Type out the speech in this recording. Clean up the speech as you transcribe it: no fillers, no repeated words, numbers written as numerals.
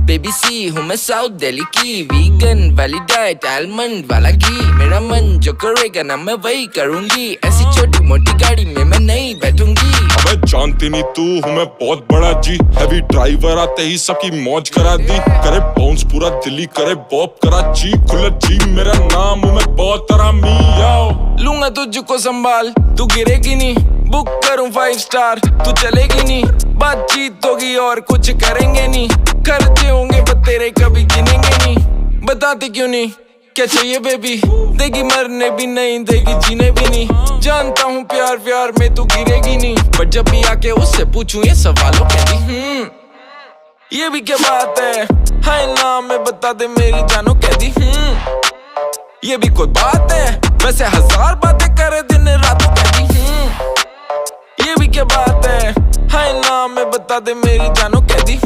Baby सी हूँ मैं south Delhi की, वीगन वाली डाइट आलमंड वाला घी, मेरा मन जो करेगा ना मैं वही करूँगी, ऐसी छोटी मोटी गाड़ी में मैं नहीं बैठूंगी। अबे जानती नहीं तू हूँ मैं बहुत बड़ा जी, हैवी ड्राइवर आते ही सबकी मौज करा दी, करे बाउंस पूरा दिल्ली करे बॉब कराची, खुला जी मेरा नाम हूँ मैं बहुत आरामी। लूंगा तुझको संभाल तू गिरेगी नहीं, बुक करूं 5 स्टार तू चलेगी नहीं, बातचीत होगी और कुछ करेंगे नहीं, खर्चे होंगे पर तेरे कभी गिनेंगे नहीं, बताते क्यों नहीं क्या चाहिए बेबी, देगी मरने भी नहीं देगी जीने भी नहीं, जानता हूँ प्यार प्यार में तू गिरेगी नहीं, बट जब भी आके उससे पूछूं ये सवालों कहती ये भी क्या बात है, हाय नाम में बता दे मेरी जानो कहती ये भी कोई बात है, वैसे 1000 बातें करे दिन रातों कहती ये भी क्या बात है, हाय नाम में बता दे मेरी जानो कहती